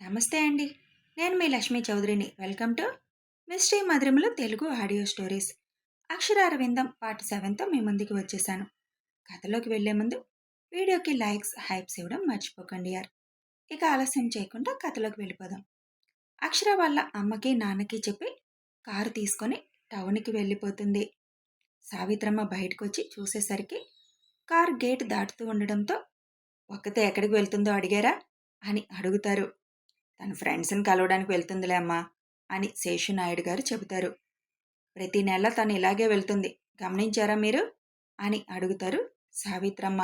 నమస్తే అండి. నేను మీ లక్ష్మీ చౌదరిని. వెల్కమ్ టు మిస్టరీ మధురములు తెలుగు ఆడియో స్టోరీస్. అక్షరార విందం పార్ట్ 7తో మీ ముందుకు వచ్చేసాను. కథలోకి వెళ్లే ముందు వీడియోకి లైక్స్, హైప్స్ ఇవ్వడం మర్చిపోకండి యార్. ఇక ఆలస్యం చేయకుండా కథలోకి వెళ్ళిపోదాం. అక్షర వాళ్ళ అమ్మకి, నాన్నకి చెప్పి కారు తీసుకొని టౌన్కి వెళ్ళిపోతుంది. సావిత్రమ్మ బయటకొచ్చి చూసేసరికి కారు గేట్ దాటుతూ ఉండడంతో ఒక్కతే ఎక్కడికి వెళ్తుందో అడిగారా అని అడుగుతారు. తన ఫ్రెండ్స్ని కలవడానికి వెళ్తుందిలే అమ్మా అని శేషునాయుడు గారు చెబుతారు. ప్రతి నెల తను ఇలాగే వెళ్తుంది, గమనించారా మీరు అని అడుగుతారు సావిత్రమ్మ.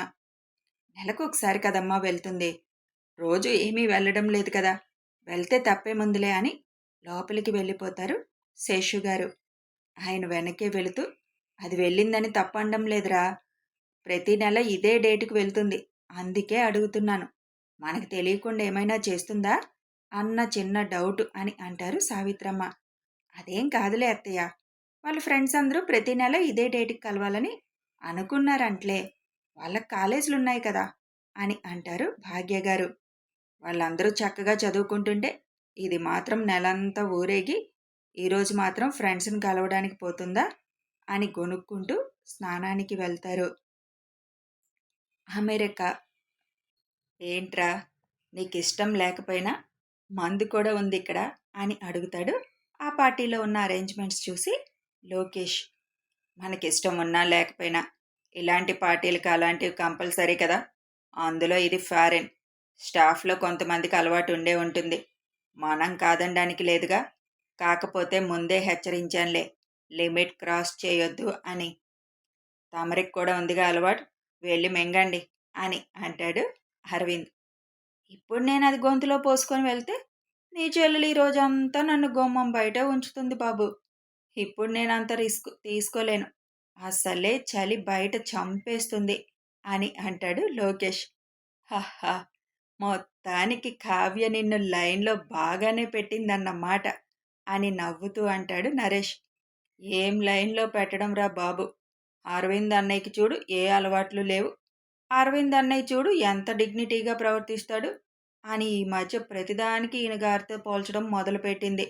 నెలకు ఒకసారి కదమ్మా వెళ్తుంది, రోజు ఏమీ వెళ్ళడం లేదు కదా, వెళ్తే తప్పేముందులే అని లోపలికి వెళ్ళిపోతారు శేషుగారు. ఆయన వెనకే వెళుతూ, అది వెళ్ళిందని తప్పనడం లేదురా, ప్రతి నెల ఇదే డేటుకు వెళ్తుంది, అందుకే అడుగుతున్నాను, మనకు తెలియకుండా ఏమైనా చేస్తుందా అన్న చిన్న డౌట్ అని అంటారు సావిత్రమ్మ. అదేం కాదులే అత్తయ్య, వాళ్ళ ఫ్రెండ్స్ అందరూ ప్రతి నెల ఇదే డేట్కి కలవాలని అనుకున్నారంట్లే, వాళ్ళకి కాలేజీలు ఉన్నాయి కదా అని అంటారు భాగ్యగారు. వాళ్ళందరూ చక్కగా చదువుకుంటుంటే ఇది మాత్రం నెలంతా ఊరేగి ఈరోజు మాత్రం ఫ్రెండ్స్ని కలవడానికి పోతుందా అని గొనుక్కుంటూ స్నానానికి వెళ్తారు. అమెరికా ఏంట్రా, నీకు ఇష్టం లేకపోయినా మందు కూడా ఉంది ఇక్కడ అని అడుగుతాడు ఆ పార్టీలో ఉన్న అరేంజ్మెంట్స్ చూసి లోకేష్. మనకిష్టం ఉన్నా లేకపోయినా ఇలాంటి పార్టీలకు అలాంటివి కంపల్సరీ కదా, అందులో ఇది ఫారెన్, స్టాఫ్లో కొంతమందికి అలవాటు ఉండే ఉంటుంది, మనం కాదనడానికి లేదుగా, కాకపోతే ముందే హెచ్చరించానులే, లిమిట్ క్రాస్ చేయొద్దు అని. తమరికి కూడా ఉందిగా అలవాటు, వెళ్ళి మింగండి అని అంటాడు అరవింద్. ఇప్పుడు నేను అది గొంతులో పోసుకొని వెళ్తే నీ చెల్లెలు ఈ రోజంతా నన్ను గుమ్మం బయట ఉంచుతుంది బాబు, ఇప్పుడు నేను అంత రిస్క్ తీసుకోలేను, అస్సలే చలి బయట చంపేస్తుంది అని అంటాడు లోకేష్. హహా, మొత్తానికి కావ్య నిన్ను లైన్లో బాగానే పెట్టిందన్నమాట అని నవ్వుతూ అంటాడు నరేష్. ఏం లైన్లో పెట్టడం రా బాబు, అరవింద్ అన్నయ్యకి చూడు ఏ అలవాట్లు లేవు, అరవింద్ అన్నయ్య చూడు ఎంత డిగ్నిటీగా ప్రవర్తిస్తాడు అని ఈ మధ్య ప్రతిదానికి ఈయన గారితో పోల్చడం మొదలుపెట్టింది.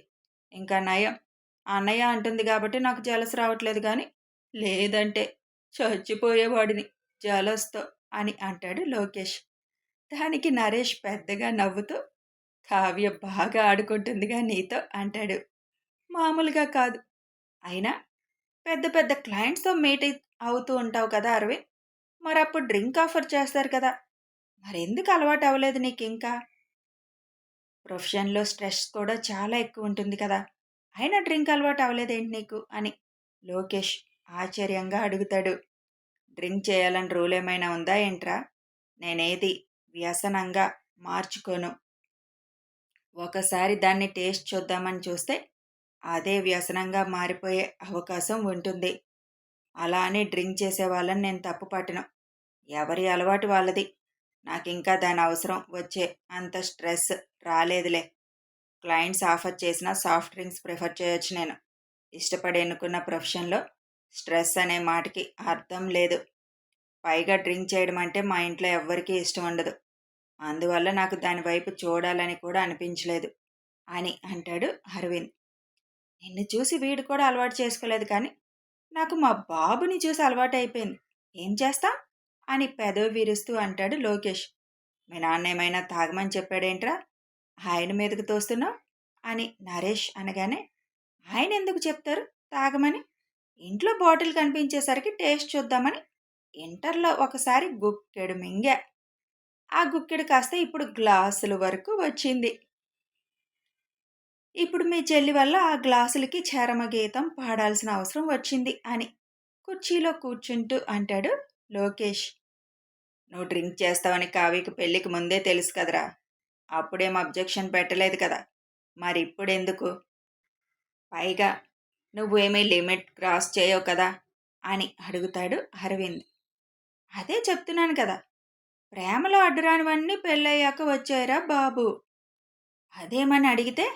ఇంకా నయం, అన్నయ్య అంటుంది కాబట్టి నాకు జలస్ రావట్లేదు, కానీ లేదంటే చచ్చిపోయేవాడిని జలస్తో అని అంటాడు లోకేష్. దానికి నరేష్ పెద్దగా నవ్వుతూ, కావ్య బాగా ఆడుకుంటుందిగా నీతో అంటాడు. మామూలుగా కాదు, అయినా పెద్ద పెద్ద క్లయింట్స్తో మీట్ అవుతూ ఉంటావు కదా అరవింద్, మరి అప్పుడు డ్రింక్ ఆఫర్ చేస్తారు కదా, మరెందుకు అలవాటు అవ్వలేదు నీకు ఇంకా? ప్రొఫెషన్లో స్ట్రెస్ కూడా చాలా ఎక్కువ ఉంటుంది కదా, అయినా డ్రింక్ అలవాటు అవ్వలేదేంటి నీకు అని లోకేష్ ఆశ్చర్యంగా అడుగుతాడు. డ్రింక్ చేయాలని రూల్ ఏమైనా ఉందా ఏంట్రా, నేనేది వ్యసనంగా మార్చుకోను, ఒకసారి దాన్ని టేస్ట్ చూద్దామని చూస్తే అదే వ్యసనంగా మారిపోయే అవకాశం ఉంటుంది, అలా అని డ్రింక్ చేసే వాళ్ళని నేను తప్పు పట్టను, ఎవరి అలవాటు వాళ్ళది, నాకింకా దాని అవసరం వచ్చే అంత స్ట్రెస్ రాలేదులే, క్లయింట్స్ ఆఫర్ చేసిన సాఫ్ట్ డ్రింక్స్ ప్రిఫర్ చేయొచ్చు, నేను ఇష్టపడి ఎన్నుకున్న ప్రొఫెషన్లో స్ట్రెస్ అనే మాటకి అర్థం లేదు, పైగా డ్రింక్ చేయడం అంటే మా ఇంట్లో ఎవ్వరికీ ఇష్టం ఉండదు, అందువల్ల నాకు దాని వైపు చూడాలని కూడా అనిపించలేదు అని అంటాడు అరవింద్. నిన్ను చూసి వీడు కూడా అలవాటు చేసుకోలేదు, కానీ నాకు మా బాబుని చూసి అలవాటు అయిపోయింది, ఏం చేస్తాం అని పెదవి విరుస్తూ అంటాడు లోకేష్. మీ నాన్న ఏమైనా తాగమని చెప్పాడేంట్రా, ఆయన మీదకు తోస్తున్నావు అని నరేష్ అనగానే, ఆయన ఎందుకు చెప్తారు తాగమని, ఇంట్లో బాటిల్ కనిపించేసరికి టేస్ట్ చూద్దామని ఇంటర్లో ఒకసారి గుక్కెడు మింగా, ఆ గుక్కెడు కాస్త ఇప్పుడు గ్లాసుల వరకు వచ్చింది, ఇప్పుడు మీ చెల్లి వల్ల ఆ గ్లాసులకి చరమ గీతం పాడాల్సిన అవసరం వచ్చింది అని కుర్చీలో కూర్చుంటూ అంటాడు లోకేష్. నువ్వు డ్రింక్ చేస్తావని కావ్యకి పెళ్ళికి ముందే తెలుసు కదరా, అప్పుడేం అబ్జెక్షన్ పెట్టలేదు కదా, మరి ఇప్పుడెందుకు, పైగా నువ్వేమీ లిమిట్ క్రాస్ చేయవు కదా అని అడుగుతాడు అరవింద్. అదే చెప్తున్నాను కదా, ప్రేమలో అడ్డురానివన్నీ పెళ్ళయ్యాక వచ్చాయిరా బాబు, అదేమని అడిగితే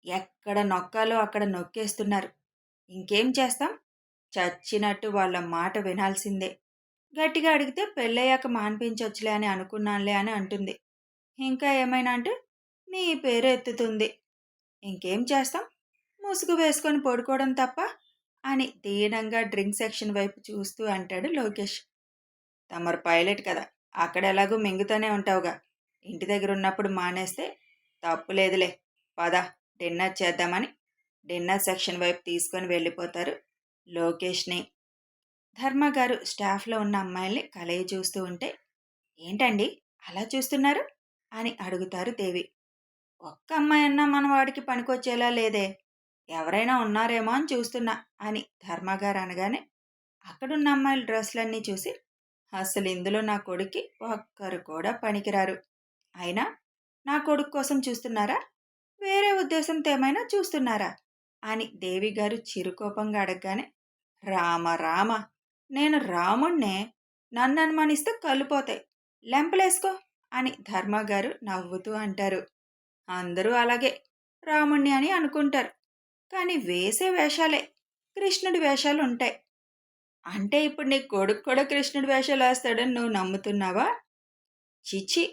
ఎక్కడ నొక్కాలో అక్కడ నొక్కేస్తున్నారు, ఇంకేం చేస్తాం, చచ్చినట్టు వాళ్ళ మాట వినాల్సిందే, గట్టిగా అడిగితే పెళ్ళయ్యాక మాన్పించొచ్చులే అని అనుకున్నానులే అని అంటుంది, ఇంకా ఏమైనా అంటే నీ పేరు ఎత్తుతుంది. ఇంకేం చేస్తాం, ముసుగు వేసుకొని పడుకోవడం తప్ప అని దీనంగా డ్రింక్ సెక్షన్ వైపు చూస్తూ అంటాడు లోకేష్. తమరు పైలట్ కదా, అక్కడ ఎలాగో మింగుతూనే ఉంటావుగా, ఇంటి దగ్గర ఉన్నప్పుడు మానేస్తే తప్పులేదులే, పద డిన్నర్ చేద్దామని డిన్నర్ సెక్షన్ వైపు తీసుకొని వెళ్ళిపోతారు లోకేష్ని. ధర్మగారు స్టాఫ్లో ఉన్న అమ్మాయిల్ని కలయి చూస్తూ ఉంటే, ఏంటండి అలా చూస్తున్నారు అని అడుగుతారు దేవి. ఒక్క అమ్మాయి అన్నా మన వాడికి పనికొచ్చేలా లేదే, ఎవరైనా ఉన్నారేమో అని చూస్తున్నా అని ధర్మగారు అనగానే అక్కడున్న అమ్మాయిల డ్రెస్సులన్నీ చూసి, అసలు ఇందులో నా కొడుక్కి ఒక్కరు కూడా పనికిరారు, అయినా నా కొడుకు కోసం చూస్తున్నారా, వేరే ఉద్దేశంతో ఏమైనా చూస్తున్నారా అని దేవి గారు చిరుకోపంగా అడగగానే, రామ రామ, నేను రాముణ్ణే, నన్ను అనుమానిస్తే కళ్ళుపోతాయి, లెంపలేసుకో అని ధర్మగారు నవ్వుతూ అంటారు. అందరూ అలాగే రాముణ్ణి అని అనుకుంటారు, కానీ వేసే వేషాలే కృష్ణుడి వేషాలు ఉంటాయి. అంటే ఇప్పుడు నీ కొడుకు కూడా కృష్ణుడి వేషాలు వేస్తాడని నువ్వు నమ్ముతున్నావా? చిచి,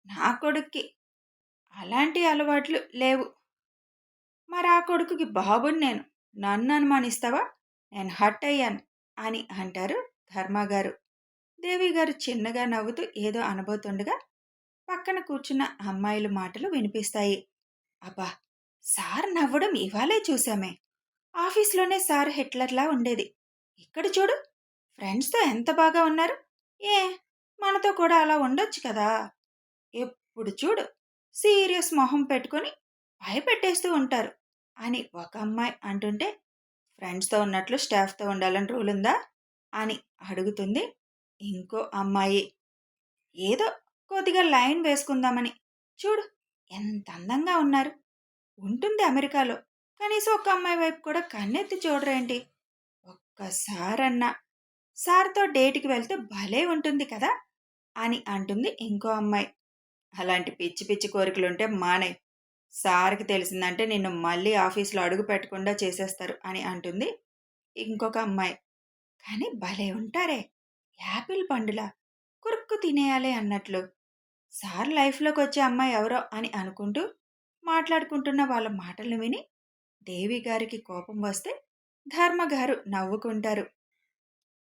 నా కొడుక్కి అలాంటి అలవాట్లు లేవు. మరి ఆ కొడుకుకి బాబుని నేను, నన్ను అనుమానిస్తావా, నేను హట్ అయ్యాను అని అంటారు ధర్మగారు. దేవి గారు చిన్నగా నవ్వుతూ ఏదో అనబోతుండగా పక్కన కూర్చున్న అమ్మాయిల మాటలు వినిపిస్తాయి. అబ్బా, సార్ నవ్వడం ఇవాళే చూసామే, ఆఫీస్లోనే సార్ హిట్లర్లా ఉండేది, ఇక్కడ చూడు ఫ్రెండ్స్తో ఎంత బాగా ఉన్నారు, ఏ మనతో కూడా అలా ఉండొచ్చు కదా, ఎప్పుడు చూడు సీరియస్ మొహం పెట్టుకొని భయపెట్టేస్తూ ఉంటారు అని ఒక అమ్మాయి అంటుంటే, ఫ్రెండ్స్తో ఉన్నట్లు స్టాఫ్తో ఉండాలని రూల్ ఉందా అని అడుగుతుంది ఇంకో అమ్మాయి. ఏదో కొద్దిగా లైన్ వేసుకుందామని, చూడు ఎంత అందంగా ఉన్నారు, ఉంటుంది అమెరికాలో, కనీసం ఒక అమ్మాయి వైపు కూడా కన్నెత్తి చూడరేంటి, ఒక్కసారన్నా సార్తో డేట్కి వెళ్తే భలే ఉంటుంది కదా అని అంటుంది ఇంకో అమ్మాయి. అలాంటి పిచ్చి పిచ్చి కోరికలుంటే మానే, సార్కి తెలిసిందంటే నిన్ను మళ్ళీ ఆఫీస్లో అడుగు పెట్టకుండా చేసేస్తారు అని అంటుంది ఇంకొక అమ్మాయి. కానీ భలే ఉంటారే, యాపిల్ పండులా కురుక్కు తినేయాలి అన్నట్లు. సార్ లైఫ్లోకి వచ్చే అమ్మాయి ఎవరో అని అనుకుంటూ మాట్లాడుకుంటున్న వాళ్ళ మాటలు విని దేవి గారికి కోపం వస్తే ధర్మగారు నవ్వుకుంటారు.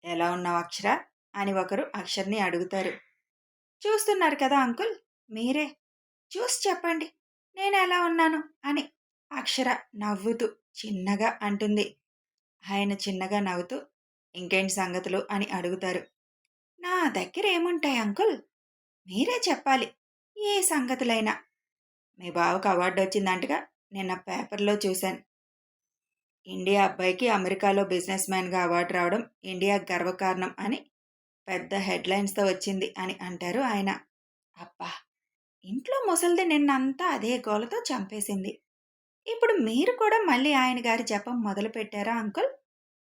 ఎలా ఉన్నావు అక్షర అని ఒకరు అక్షర్ని అడుగుతారు. చూస్తున్నారు కదా అంకుల్, మీరే చూసి చెప్పండి నేను ఎలా ఉన్నాను అని అక్షర నవ్వుతూ చిన్నగా అంటుంది. ఆయన చిన్నగా నవ్వుతూ, ఇంకేంటి సంగతులు అని అడుగుతారు. నా దగ్గర ఏముంటాయి అంకుల్, మీరే చెప్పాలి, ఏ సంగతులైనా. మీ బావకు అవార్డు వచ్చిందంటగా, నిన్న పేపర్లో చూశాను. ఇండియా అబ్బాయికి అమెరికాలో బిజినెస్ మ్యాన్గా అవార్డు రావడం ఇండియా గర్వకారణం అని పెద్ద హెడ్లైన్స్తో వచ్చింది అని అంటారు ఆయన. అబ్బా, ఇంట్లో ముసలిది నిన్నంతా అదే గోలతో చంపేసింది, ఇప్పుడు మీరు కూడా మళ్ళీ ఆయన గారి జపం మొదలు పెట్టారా అంకుల్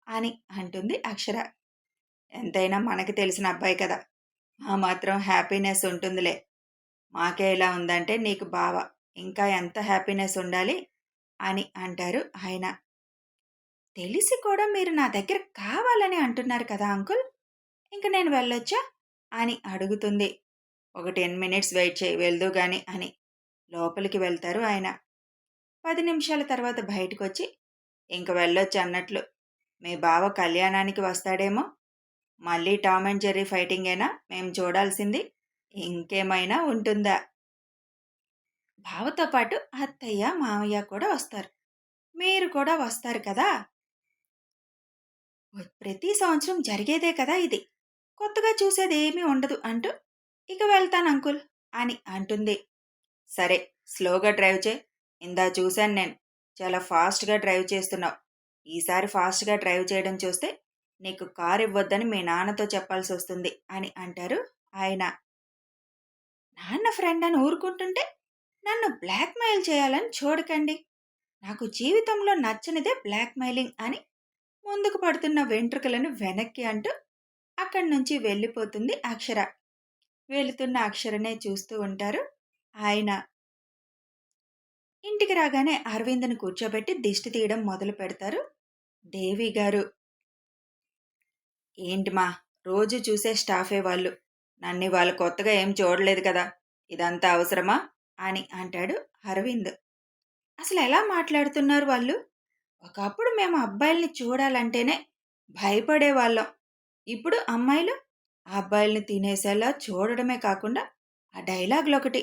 అని అంటుంది అక్షర. ఎంతైనా మనకి తెలిసిన అబ్బాయి కదా, ఆ మాత్రం హ్యాపీనెస్ ఉంటుందిలే, మాకే ఇలా ఉందంటే నీకు బావ ఇంకా ఎంత హ్యాపీనెస్ ఉండాలి అని అంటారు ఆయన. తెలిసి కూడా మీరు నా దగ్గర కావాలని అంటున్నారు కదా అంకుల్, ఇంక నేను వెళ్ళొచ్చా అని అడుగుతుంది. ఒక 10 మినిట్స్ వెయిట్ చేయి, వెళ్దు గాని అని లోపలికి వెళ్తారు ఆయన. 10 నిమిషాల తర్వాత బయటకు వచ్చి, ఇంక వెళ్ళొచ్చు అన్నట్లు, మీ బావ కళ్యాణానికి వస్తాడేమో, మళ్ళీ టామ్ అండ్ జెర్రీ ఫైటింగేనా మేం చూడాల్సింది, ఇంకేమైనా ఉంటుందా, బావతో పాటు అత్తయ్య మామయ్య కూడా వస్తారు, మీరు కూడా వస్తారు కదా, ప్రతి సంవత్సరం జరిగేదే కదా ఇది, కొత్తగా చూసేది ఏమీ ఉండదు అంటూ, ఇక వెళ్తాను అంకుల్ అని అంటుంది. సరే, స్లోగా డ్రైవ్ చేయి, ఇందా చూశాను నేను, చాలా ఫాస్ట్గా డ్రైవ్ చేస్తున్నావు, ఈసారి ఫాస్ట్గా డ్రైవ్ చేయడం చూస్తే నీకు కారు ఇవ్వొద్దని మీ నాన్నతో చెప్పాల్సి వస్తుంది అని అంటారు ఆయన. నాన్న ఫ్రెండ్ అని ఊరుకుంటుంటే నన్ను బ్లాక్మెయిల్ చేయాలని చూడకండి, నాకు జీవితంలో నచ్చనిదే బ్లాక్మెయిలింగ్ అని ముందుకు పడుతున్న వెంట్రుకలను వెనక్కి అంటూ అక్కడి నుంచి వెళ్ళిపోతుంది అక్షర. వెళుతున్న అక్షరనే చూస్తూ ఉంటారు ఆయన. ఇంటికి రాగానే అరవింద్ని కూర్చోబెట్టి దిష్టి తీయడం మొదలు పెడతారు దేవి గారు. ఏంటి మా, రోజు చూసే స్టాఫే వాళ్ళు, నన్ను వాళ్ళు కొత్తగా ఏం చూడలేదు కదా, ఇదంతా అవసరమా అని అంటాడు అరవింద్. అసలు ఎలా మాట్లాడుతున్నారు వాళ్ళు? ఒకప్పుడు మేము అబ్బాయిల్ని చూడాలంటేనే భయపడేవాళ్ళం. ఇప్పుడు అమ్మాయిలు ఆ అబ్బాయిల్ని తినేసేలా చూడడమే కాకుండా ఆ డైలాగులొకటి.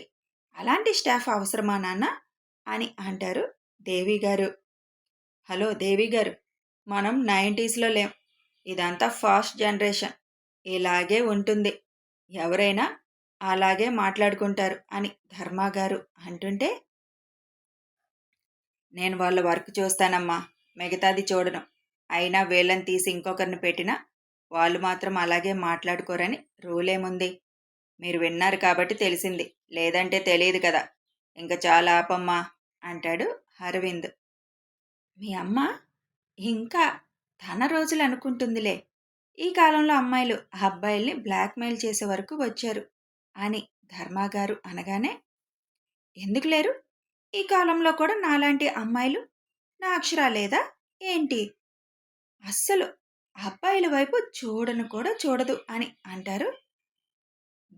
అలాంటి స్టాఫ్ అవసరమా నాన్న? అని అంటారు దేవి గారు. హలో దేవి గారు, మనం 90స్‌లో లేం. ఇదంతా ఫాస్ట్ జనరేషన్. ఇలాగే ఉంటుంది. ఎవరైనా అలాగే మాట్లాడుకుంటారు అని ధర్మ గారు అంటుంటే, నేను వాళ్ళ వర్క్ చూస్తానమ్మా. మిగతాది చూడను. అయినా వీళ్ళని తీసి ఇంకొకరిని పెట్టినా వాళ్ళు మాత్రం అలాగే మాట్లాడుకోరని రూలేముంది? మీరు విన్నారు కాబట్టి తెలిసింది. లేదంటే తెలీదు కదా! ఇంక చాలా ఆపమ్మా అంటాడు అరవింద్. మీ అమ్మ ఇంకా తన రోజులు అనుకుంటుందిలే. ఈ కాలంలో అమ్మాయిలు ఆ అబ్బాయిల్ని బ్లాక్‌మెయిల్ చేసే వరకు వచ్చారు అని ధర్మాగారు అనగానే, ఎందుకు లేరు? ఈ కాలంలో కూడా నాలాంటి అమ్మాయిలు నా అక్షర లేదా ఏంటి? అస్సలు ఆ అబ్బాయిల వైపు చూడను కూడా చూడదు అని అంటారు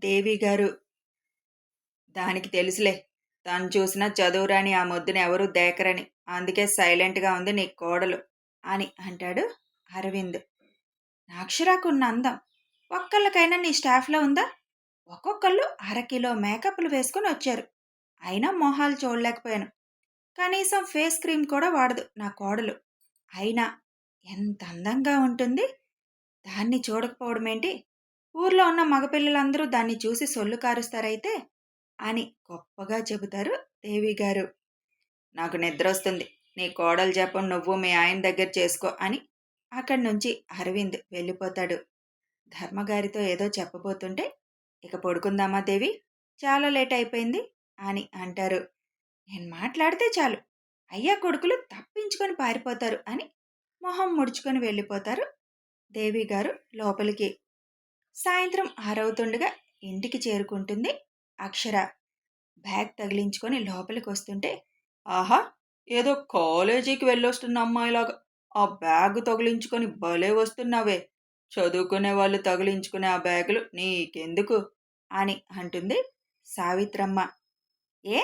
దేవి గారు. దానికి తెలుసులే. తను చూసినా చదువురాని ఆ మొద్దుని ఎవరూ దేకరని. అందుకే సైలెంట్‌గా ఉంది నీ కోడలు అని అంటాడు అరవింద్. అక్షరాకున్న అందం ఒక్కళ్ళకైనా నీ స్టాఫ్‌లో ఉందా? ఒక్కొక్కళ్ళు అరకిలో మేకప్‌లు వేసుకొని వచ్చారు. అయినా మొహాలు చూడలేకపోయాను. కనీసం ఫేస్ క్రీమ్ కూడా వాడదు నా కోడలు. అయినా ఎంత అందంగా ఉంటుంది. దాన్ని చూడకపోవడమేంటి? ఊర్లో ఉన్న మగపిల్లలందరూ దాన్ని చూసి సొల్లు కారుస్తారైతే అని గొప్పగా చెబుతారు దేవి గారు. నాకు నిద్రొస్తుంది. నీ కోడలు జపం నువ్వు మీ ఆయన దగ్గర చేసుకో అని అక్కడి నుంచి అరవింద్ వెళ్ళిపోతాడు. ధర్మగారితో ఏదో చెప్పబోతుంటే, ఇక పడుకుందామా దేవి? చాలా లేట్ అయిపోయింది అని అంటారు. నేను మాట్లాడితే చాలు అయ్యా కొడుకులు తప్పించుకొని పారిపోతారు అని మొహం ముడుచుకొని వెళ్ళిపోతారు దేవి గారు లోపలికి. సాయంత్రం 6 ఇంటికి చేరుకుంటుంది అక్షర. బ్యాగ్ తగిలించుకొని లోపలికి వస్తుంటే, ఆహా, ఏదో కాలేజీకి వెళ్ళొస్తున్న అమ్మాయిలాగా ఆ బ్యాగ్ తగిలించుకొని భలే వస్తున్నావే. చదువుకునే వాళ్ళు తగిలించుకునే ఆ బ్యాగులు నీకెందుకు అని అంటుంది సావిత్రమ్మ. ఏ,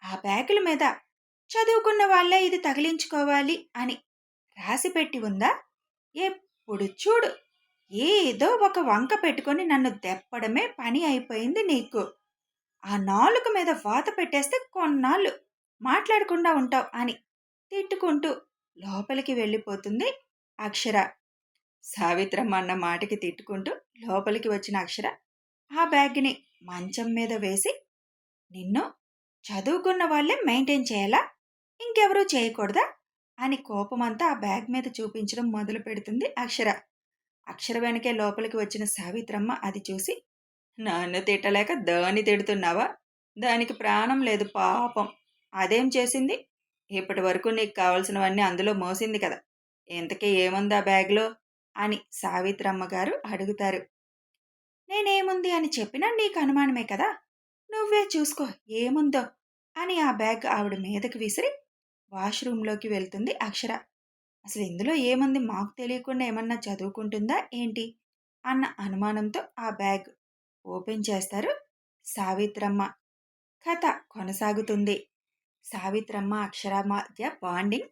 ఆ బ్యాగుల మీద చదువుకున్న వాళ్ళే ఇది తగిలించుకోవాలి అని రాసిపెట్టి ఉందా? ఎప్పుడు చూడు ఏదో ఒక వంక పెట్టుకొని నన్ను దెప్పడమే పని అయిపోయింది నీకు. ఆ నాలుక మీద వాత పెట్టేస్తే కొన్నాళ్ళు మాట్లాడకుండా ఉంటావు అని తిట్టుకుంటూ లోపలికి వెళ్ళిపోతుంది అక్షర. సావిత్రమ్మ అన్న మాటకి తిట్టుకుంటూ లోపలికి వచ్చిన అక్షర ఆ బ్యాగ్ని మంచం మీద వేసి, నిన్ను చదువుకున్న వాళ్ళే మెయింటైన్ చేయాలా, ఇంకెవరూ చేయకూడదా అని కోపమంతా ఆ బ్యాగ్ మీద చూపించడం మొదలు పెడుతుంది అక్షర. అక్షర వెనకే లోపలికి వచ్చిన సావిత్రమ్మ అది చూసి, నన్ను తిట్టలేక దాన్ని తిడుతున్నావా? దానికి ప్రాణం లేదు పాపం. అదేం చేసింది? ఇప్పటి వరకు నీకు కావలసినవన్నీ అందులో మోసింది కదా! ఇంతకీ ఏముంది ఆ బ్యాగ్‌లో అని సావిత్రమ్మ గారు అడుగుతారు. నేనేముంది అని చెప్పినా నీకు అనుమానమే కదా! నువ్వే చూసుకో ఏముందో అని ఆ బ్యాగ్ ఆవిడ మీదకి విసిరి వాష్‌రూమ్‌లోకి వెళ్తుంది అక్షర. అసలు ఇందులో ఏముంది మాకు తెలియకుండా ఏమన్నా చదువుకుంటుందా ఏంటి? అన్న అనుమానంతో ఆ బ్యాగ్ ఓపెన్ చేస్తారు సావిత్రమ్మ. కథ కొనసాగుతుంది. సావిత్రమ్మ, అక్షర మధ్య బాండింగ్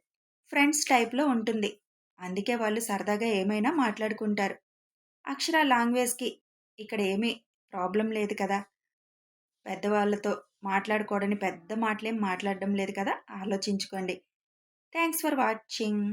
ఫ్రెండ్స్ టైప్‌లో ఉంటుంది. అందుకే వాళ్ళు సరదాగా ఏమైనా మాట్లాడుకుంటారు. అక్షర లాంగ్వేజ్‌కి ఇక్కడ ఏమీ ప్రాబ్లమ్ లేదు కదా! పెద్దవాళ్ళతో మాట్లాడుకోవడానికి పెద్ద మాటలేం మాట్లాడడం లేదు కదా! ఆలోచించుకోండి. Thanks for watching.